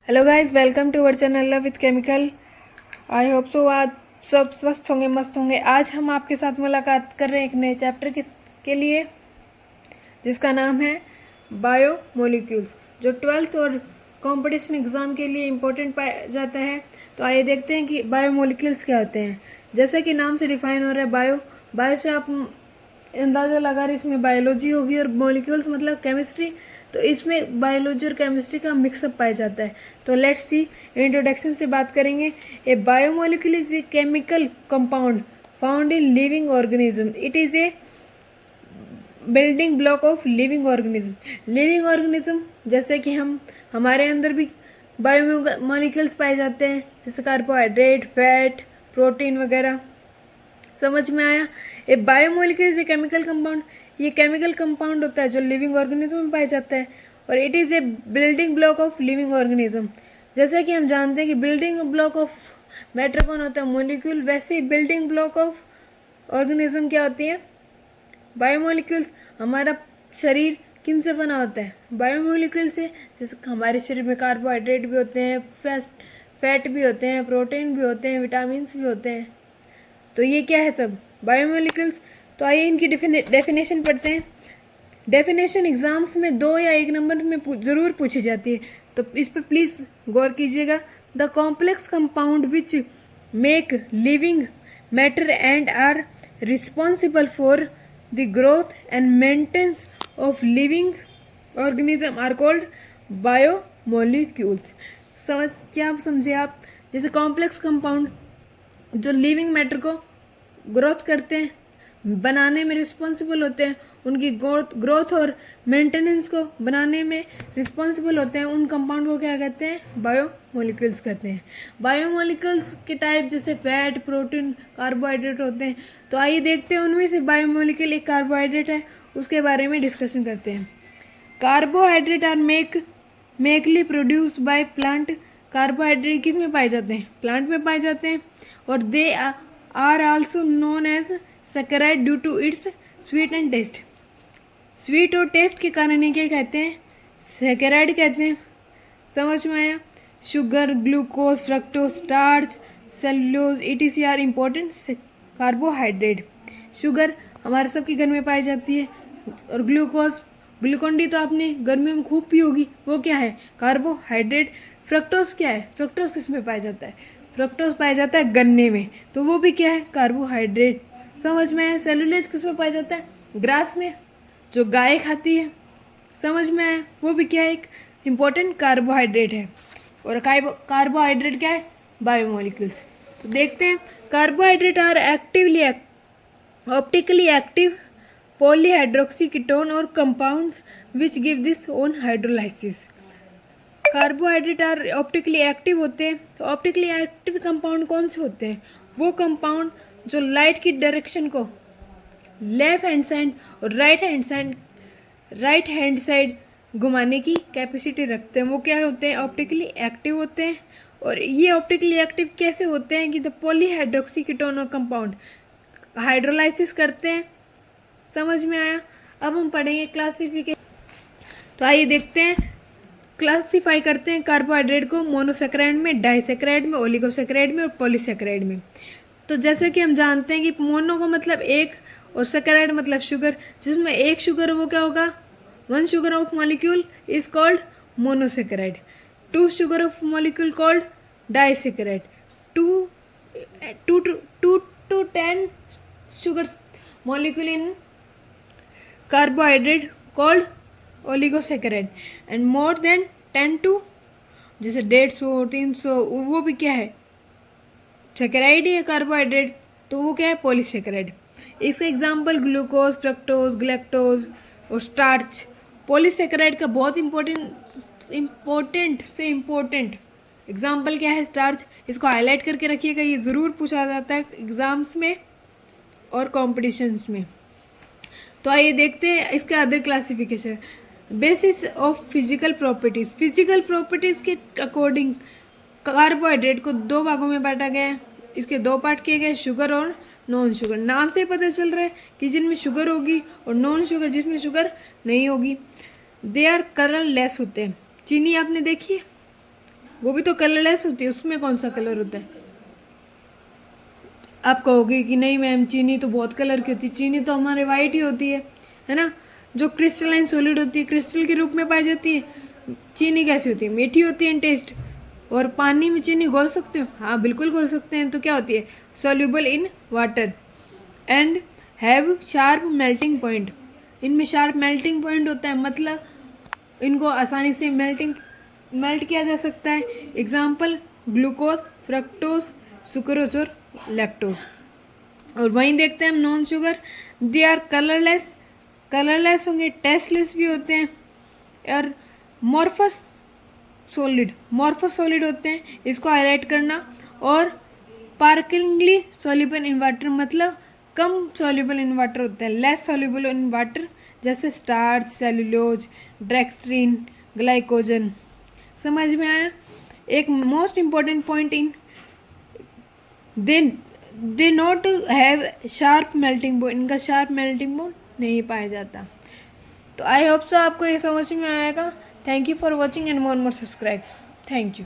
Hello guys, welcome to our channel love with chemical. I hope so आप सब स्वस्थ होंगे, मस्त होंगे। आज हम आपके साथ मुलाकात कर रहे हैं एक नए चैप्टर के लिए, जिसका नाम है बायो मोलिक्यूल्स, जो 12th और कंपटीशन एग्ज़ाम के लिए इम्पोर्टेंट पाया जाता है। तो आइए देखते हैं कि बायो मोलिक्यूल्स क्या होते हैं। जैसे कि नाम से डिफाइन हो रहा है बायो से आप अंदाज़ा लगा रहे इसमें बायोलॉजी होगी, और मॉलिक्यूल्स मतलब केमिस्ट्री, तो इसमें बायोलॉजी और केमिस्ट्री का मिक्सअप पाया जाता है। तो लेट्स सी, इंट्रोडक्शन से बात करेंगे। A biomolecule is a chemical compound found in living organism. It is a building block of living organism. Living organism जैसे कि हमारे अंदर भी बायोमोलिक्यूल्स पाए जाते हैं, जैसे कार्बोहाइड्रेट, फैट, प्रोटीन वगैरह। समझ में आया? A biomolecule is a chemical compound. ये केमिकल कंपाउंड होता है जो लिविंग ऑर्गेनिज्म में पाया जाता है, और it is a building block of living organism. जैसे कि हम जानते हैं कि बिल्डिंग ब्लॉक ऑफ मैटर कौन होता है? मोलिक्यूल। वैसे ही बिल्डिंग ब्लॉक ऑफ ऑर्गेनिज्म क्या होती है? बायोमोलिक्यूल्स। हमारा शरीर किन से बना होता है? बायोमोलिक्यूल से। जैसे हमारे शरीर में कार्बोहाइड्रेट भी होते हैं, फैट भी होते हैं, प्रोटीन भी होते हैं, विटामिन भी होते हैं। तो ये क्या है? सब बायोमोलिक्यूल्स। तो आइए इनकी डेफिनेशन पढ़ते हैं। डेफिनेशन एग्जाम्स में 2 या 1 नंबर में ज़रूर पूछी जाती है, तो इस पर प्लीज़ गौर कीजिएगा। The complex compound which make living matter and are responsible for the growth and maintenance of living organism are called biomolecules. क्या समझे आप? जैसे कॉम्प्लेक्स कंपाउंड जो लिविंग मैटर को ग्रोथ करते हैं, बनाने में रिस्पॉन्सिबल होते हैं, उनकी ग्रोथ और मेंटेनेंस को बनाने में रिस्पॉन्सिबल होते हैं, उन कंपाउंड को क्या कहते हैं? बायोमोलिक्यूल्स कहते हैं। बायोमोलिक्यूल्स के टाइप जैसे फैट, प्रोटीन, कार्बोहाइड्रेट होते हैं। तो आइए देखते हैं उनमें से बायोमोलिक्यूल एक कार्बोहाइड्रेट है, उसके बारे में डिस्कशन करते हैं। Carbohydrate are mainly produce by plant. Carbohydrate किस में पाए जाते हैं? प्लांट में पाए जाते हैं। और they are also known as saccharide due to its sweet and taste. Sweet और टेस्ट के कारण ये क्या कहते हैं? सैकराइड कहते हैं। समझ में आया? Sugar, glucose, fructose, starch, cellulose etc are important carbohydrate. Sugar हमारे सबके घर में पाई जाती है, और ग्लूकोन डी तो आपने गर्मियों में खूब पी होगी, वो क्या है? कार्बोहाइड्रेट। फ्रक्टोज क्या है? फ्रक्टोज किस में पाया जाता है? फ्रक्टोज पाया जाता है गन्ने में, तो वो भी क्या है? कार्बोहाइड्रेट। समझ में आया? सेलुलोज किस में पाया जाता है? ग्रास में, जो गाय खाती है। समझ में आया? वो भी क्या है? एक इम्पोर्टेंट कार्बोहाइड्रेट है। और कार्बोहाइड्रेट क्या है? बायोमोलिक्यूल्स। तो देखते हैं। Carbohydrate are optically active polyhydroxy ketone or compounds which give this on hydrolysis. Carbohydrate are optically active होते हैं। तो ऑप्टिकली एक्टिव कंपाउंड कौन से होते हैं? वो कंपाउंड जो लाइट की डायरेक्शन को लेफ्ट हैंड साइड और राइट हैंड साइड घुमाने की कैपेसिटी रखते हैं, वो क्या होते हैं? ऑप्टिकली एक्टिव होते हैं। और ये ऑप्टिकली एक्टिव कैसे होते हैं? कि द पॉलीहाइड्रोक्सी कीटोन और कंपाउंड हाइड्रोलाइसिस करते हैं। समझ में आया? अब हम पढ़ेंगे क्लासिफिकेशन। तो आइए देखते हैं। क्लासिफाई करते हैं कार्बोहाइड्रेट को मोनोसेक्राइड में, डाइसेक्राइड में, ओलिगोसेक्राइड में और पॉलीसेक्राइड में। तो जैसे कि हम जानते हैं कि मोनो का मतलब एक, और सेक्राइड मतलब शुगर। जिसमें एक शुगर वो क्या होगा? 1 sugar of molecule is called monosaccharide. 2 sugar of molecule called disaccharide. 2 to 10 sugar molecule in carbohydrate called oligosaccharide, and more than 10 to जैसे 150 300 वो भी क्या है? सैकराइड है कार्बोहाइड्रेट, तो वो क्या है? पॉलीसेक्राइड। इसका एग्जाम्पल ग्लूकोज, फ्रक्टोज, गैलेक्टोज और स्टार्च। पॉलीसेक्राइड का बहुत इम्पोर्टेंट एग्जाम्पल क्या है? स्टार्च। इसको हाईलाइट करके रखिएगा, ये ज़रूर पूछा जाता है एग्जाम्स में और कॉम्पिटिशन्स में। तो आइए देखते हैं इसका other classification. Basis of physical properties. Physical properties के अकॉर्डिंग कार्बोहाइड्रेट को 2 भागों में बांटा गया है। इसके 2 पार्ट किए गए, शुगर और नॉन शुगर। नाम से पता चल रहा है कि जिनमें शुगर होगी, और नॉन शुगर जिसमें शुगर नहीं होगी। दे आर कलरलेस होते हैं। चीनी आपने देखी है? वो भी तो कलरलेस होती है, उसमें कौन सा कलर होता है। आप कहोगे कि नहीं मैम चीनी तो बहुत कलर की होती है, चीनी तो हमारे वाइट ही होती है ना। जो क्रिस्टलाइन सॉलिड होती है, क्रिस्टल के रूप में पाई जाती है। चीनी कैसी होती है, मीठी होती है इन टेस्ट। और पानी में चीनी घोल सकते हो, हाँ बिल्कुल घोल सकते हैं। तो क्या होती है, soluble in water and have sharp melting point. इनमें शार्प मेल्टिंग पॉइंट होता है, मतलब इनको आसानी से मेल्ट किया जा सकता है। एग्जाम्पल ग्लूकोज, फ्रक्टोज, सुक्रोज और लैक्टोज। और वहीं देखते हैं हम non sugar, they are colourless होंगे, टेस्टलेस भी होते हैं। और मॉर्फस सॉलिड होते हैं, इसको हाईलाइट करना। और पार्किंगली सॉल्युबल इन वाटर, मतलब कम सॉल्युबल इन वाटर होते हैं, लेस सॉल्युबल इन वाटर, जैसे स्टार्च, सेलुलोज, डेक्स्ट्रीन, ग्लाइकोजन। समझ में आया। एक most important point in they not have sharp melting point, इनका शार्प मेल्टिंग पॉइंट नहीं पाया जाता। तो आई होप सो आपको ये समझ में आएगा। Thank you for watching and more subscribe. Thank you.